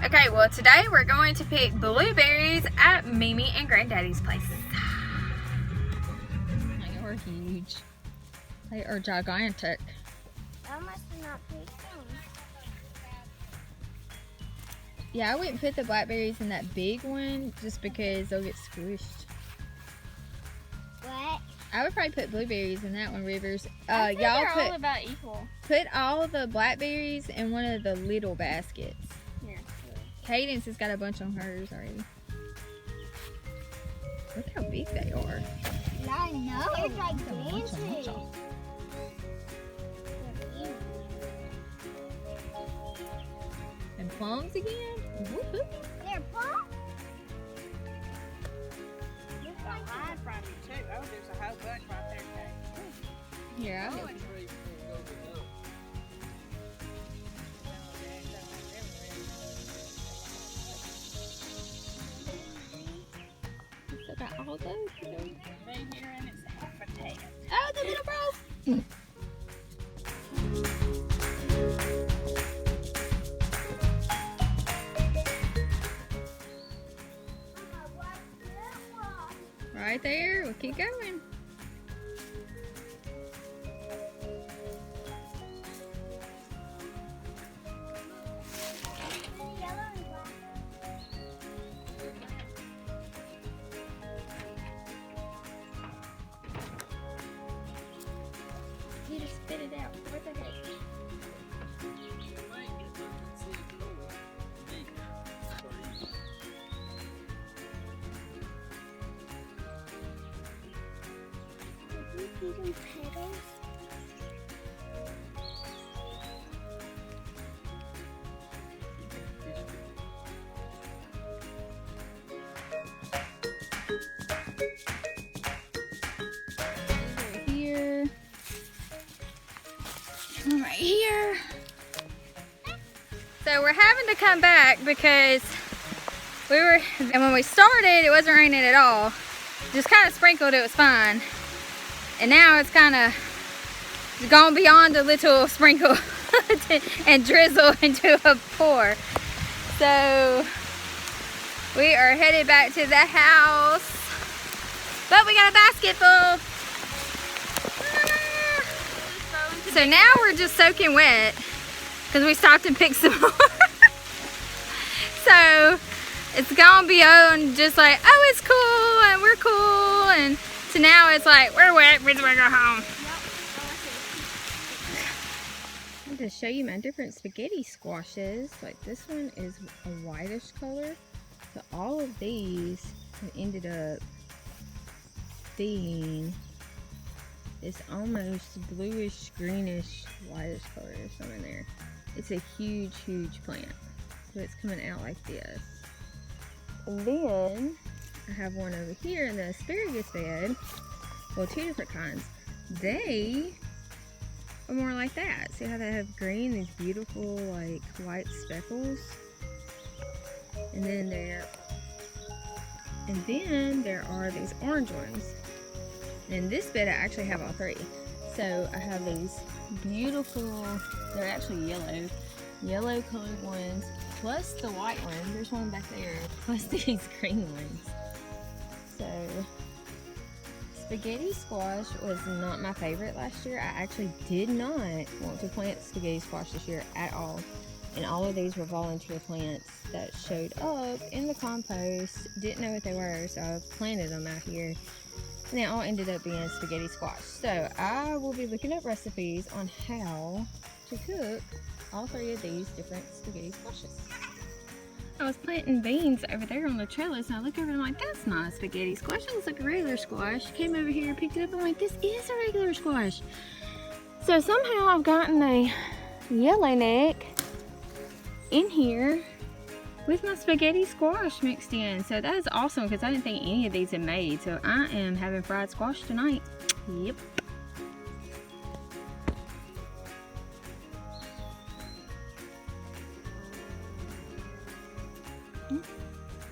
Okay, well today we're going to pick blueberries at Mimi and Granddaddy's place. They are huge. They are gigantic. I must have not picked them. Yeah, I wouldn't put the blackberries in that big one just because they'll get squished. What? I would probably put blueberries in that one, Rivers. I think Y'all they're all about equal. put all the blackberries in one of the little baskets. Here. Cadence has got a bunch on hers already. Look how big they are. I know. They're gigantic. And plums again? Woo-hoo. They're plums? Line from you too. Oh, there's a whole bunch right there, Kate. Here, I'll Oh, get still got all those. Be here and it's half a tan. Oh, the little bros! Right there, we'll keep going. You just spit it out. What the heck? Eating petals. Right here. One right here. So we're having to come back because and when we started, it wasn't raining at all. Just kind of sprinkled, it was fine. And now it's kind of gone beyond a little sprinkle and drizzle into a pour. So we are headed back to the house. But we got a basket full. So now we're just soaking wet because we stopped and picked some more. So it's gonna be on just like, oh, it's cool and we're cool, and so now it's like, we're wet, we're gonna go home. I'll just show you my different spaghetti squashes. Like this one is a whitish color. So all of these have ended up being this almost bluish, greenish, whitish color. There's some in there. It's a huge, huge plant. So it's coming out like this. And then I have one over here in the asparagus bed. Well, two different kinds. They are more like that. See how they have green, these beautiful like white speckles? And then there are these orange ones. In this bed I actually have all three. So I have these beautiful, they're actually yellow colored ones, plus the white one. There's one back there, plus these green ones. So spaghetti squash was not my favorite last year. I actually did not want to plant spaghetti squash this year at all. And all of these were volunteer plants that showed up in the compost. Didn't know what they were, so I planted them out here. And they all ended up being spaghetti squash. So I will be looking up recipes on how to cook all three of these different spaghetti squashes. I was planting beans over there on the trellis, and I looked over and I'm like, that's not a spaghetti squash. It looks like a regular squash. Came over here, picked it up, and I'm like, this is a regular squash. So somehow I've gotten a yellow neck in here with my spaghetti squash mixed in. So that is awesome because I didn't think any of these had made. So I am having fried squash tonight. Yep.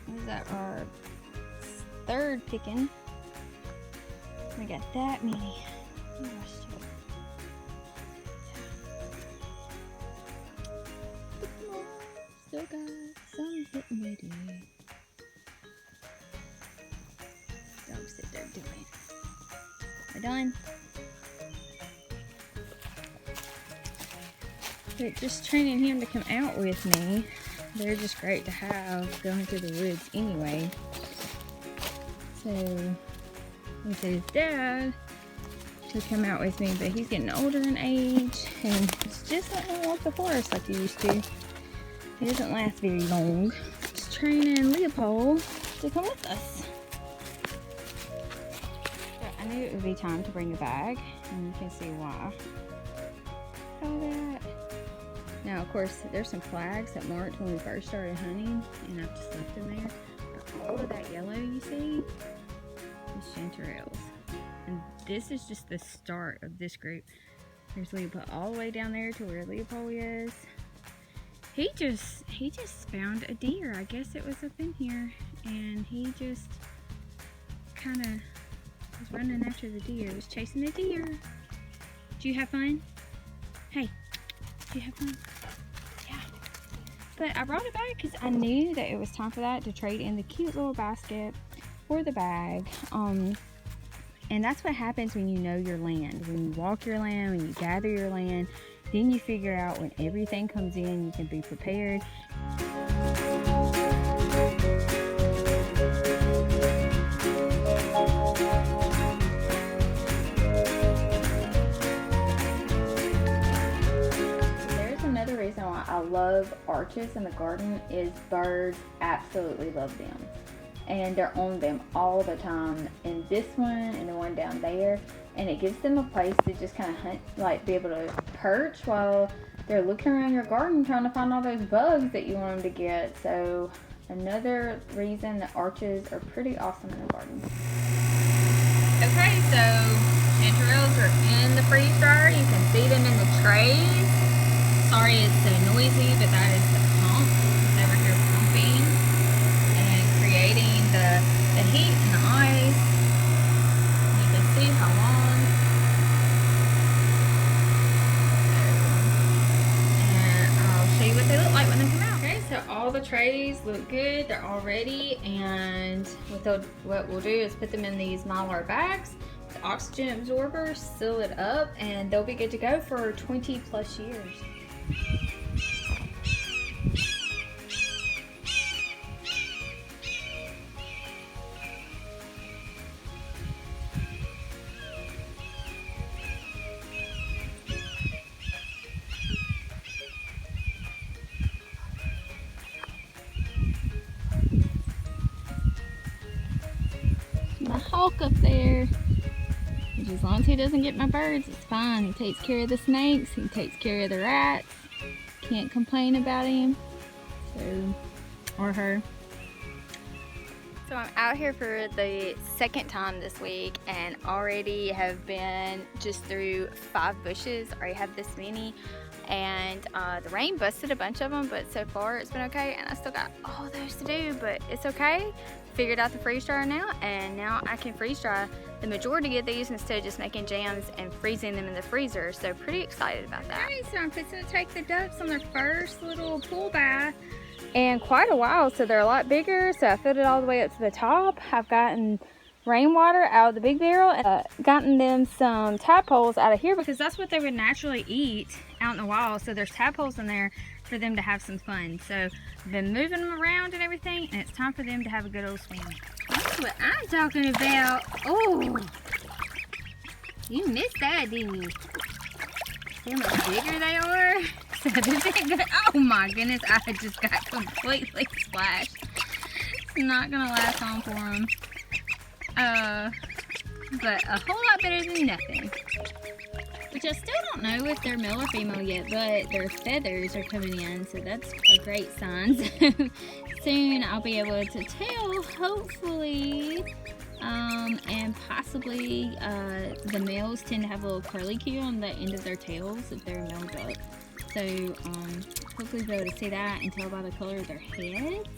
This is our third picking. We got that many. Still got some getting ready. Dog sit there doing. We're done. But just training him to come out with me, they're just great to have going through the woods anyway. So he said his dad to come out with me, but he's getting older in age and he's just not gonna walk the forest like he used to. He doesn't last very long. Just training Leopold to come with us. So I knew it would be time to bring a bag, and you can see why. How that. Now, of course, there's some flags that marked when we first started hunting, and I've just left them there. But all of that yellow you see is chanterelles. And this is just the start of this group. There's Leopold all the way down there to where Leopold is. He just found a deer. I guess it was up in here, and he just kind of was running after the deer. Was chasing a deer. Did you have fun? Hey, did you have fun? Yeah. But I brought it back because I knew that it was time for that, to trade in the cute little basket for the bag. And that's what happens when you know your land. When you walk your land, when you gather your land, then you figure out when everything comes in, you can be prepared. There's another reason why I love arches in the garden is birds absolutely love them. And they're on them all the time, in this one and the one down there, and it gives them a place to just kind of hunt, like be able to perch while they're looking around your garden trying to find all those bugs that you want them to get. So another reason that arches are pretty awesome in the garden. Okay, so chanterelles are in the freeze dryer. You can see them in the trays. Sorry it's so noisy, but that is the pump. It's over here pumping and creating the heat and the ice. You can see how long. And I'll show you what they look like when they come out. Okay, so all the trays look good. They're all ready, and what we'll do is put them in these Mylar bags with oxygen absorbers, seal it up, and they'll be good to go for 20 plus years. My hawk up there, which as long as he doesn't get my birds, it's fine. He takes care of the snakes, he takes care of the rats. Can't complain about him, so, or her. So I'm out here for the second time this week, and already have been just through 5 bushes. Already have this many, and the rain busted a bunch of them, but so far it's been okay, and I still got all those to do, but it's okay. Figured out the freeze dryer now, and now I can freeze dry the majority of these instead of just making jams and freezing them in the freezer. So pretty excited about that. Alright, so I'm fixing to take the ducks on their first little pool bath in quite a while, so they're a lot bigger. So I filled it all the way up to the top. I've gotten rainwater out of the big barrel and gotten them some tadpoles out of here because that's what they would naturally eat out in the wild. So there's tadpoles in there for them to have some fun. So I've been moving them around and everything, and it's time for them to have a good old swim. That's what I'm talking about. Oh, you missed that, didn't you? See how much bigger they are? So this ain't good. Oh my goodness, I just got completely splashed. It's not gonna last long for them. But a whole lot better than nothing. Which I still don't know if they're male or female yet, but their feathers are coming in, so that's a great sign. So soon I'll be able to tell, hopefully, and possibly the males tend to have a little curly cue on the end of their tails if they're a male duck. So hopefully be able to see that and tell by the color of their heads.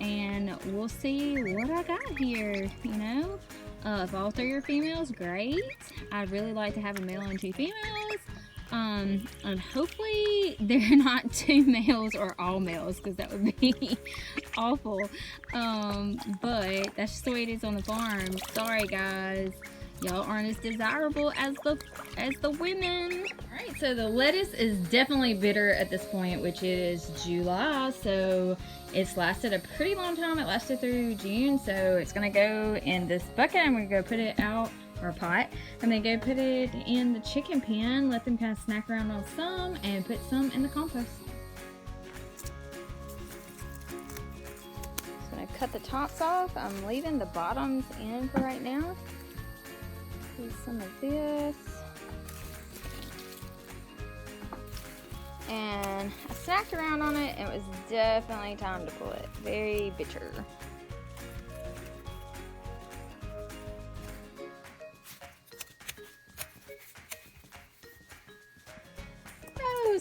And we'll see what I got here, you know. If all 3 are females, great. I'd really like to have a male and 2 females. And hopefully they're not 2 males or all males, because that would be awful. But that's just the way it is on the farm. Sorry guys, y'all aren't as desirable as the women. All right, so the lettuce is definitely bitter at this point, which is July, so it's lasted a pretty long time. It lasted through June, so it's gonna go in this bucket. I'm gonna go put it out, or pot, and then go put it in the chicken pen, let them kind of snack around on some, and put some in the compost. Just gonna cut the tops off. I'm leaving the bottoms in for right now. Use some of this. And I snacked around on it, and it was definitely time to pull it. Very bitter.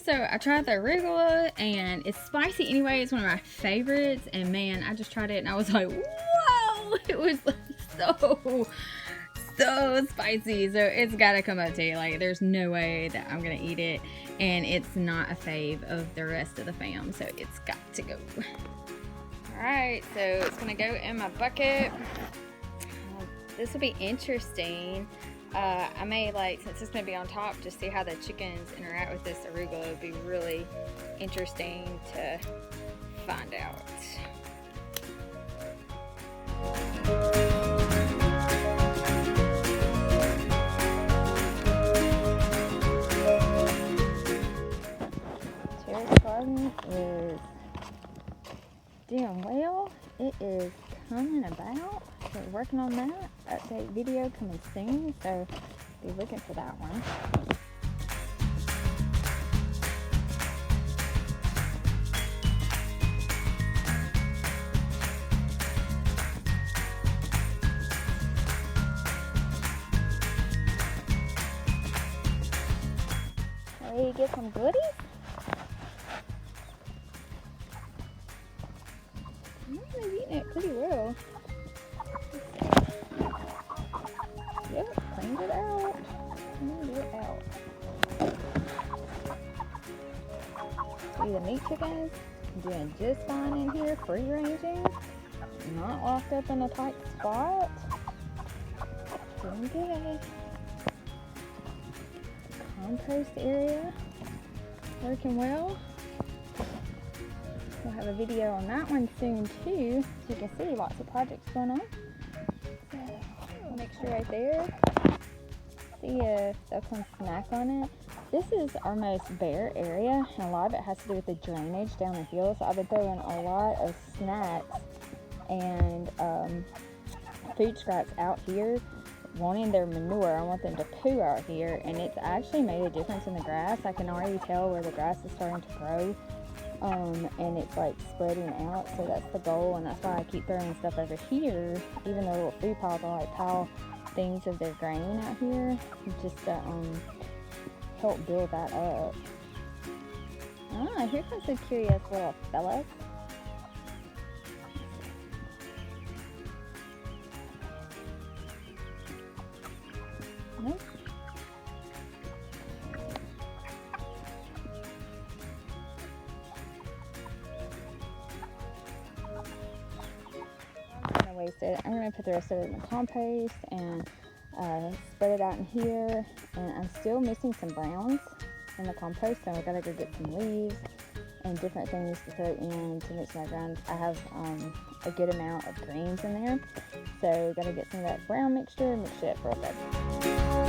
So I tried the arugula, and it's spicy anyway. It's one of my favorites, and man, I just tried it and I was like, whoa, it was like so spicy. So it's gotta come up to you. Like, there's no way that I'm gonna eat it, and it's not a fave of the rest of the fam, so it's got to go. All right, so it's gonna go in my bucket. This will be interesting. I may, like, since it's going to be on top, just see how the chickens interact with this arugula. It would be really interesting to find out. Terrace garden is doing well. It is coming about. We're working on that. Update video coming soon, so be looking for that one. Ready to get some goodies? They're eating it pretty well. Yep, cleaned it out. Cleaned it out. See, the meat chickens doing just fine in here, free ranging, not locked up in a tight spot. Doing good. Compost area working well. We'll have a video on that one soon too, so you can see lots of projects going on. So, mixture right there. See if they'll come snack on it. This is our most bare area, and a lot of it has to do with the drainage down the hill. So I've been throwing a lot of snacks and food scraps out here, wanting their manure. I want them to poo out here, and it's actually made a difference in the grass. I can already tell where the grass is starting to grow. And it's like spreading out, so that's the goal, and that's why I keep throwing stuff over here. Even the little food piles, I like pile things of their grain out here just to help build that up. Ah, here comes a curious little fella. Nope. Waste it. I'm going to put the rest of it in the compost and spread it out in here. And I'm still missing some browns in the compost, so I've got to go get some leaves and different things to throw in to mix my ground. I have a good amount of greens in there, so got to get some of that brown mixture and mix it up real good.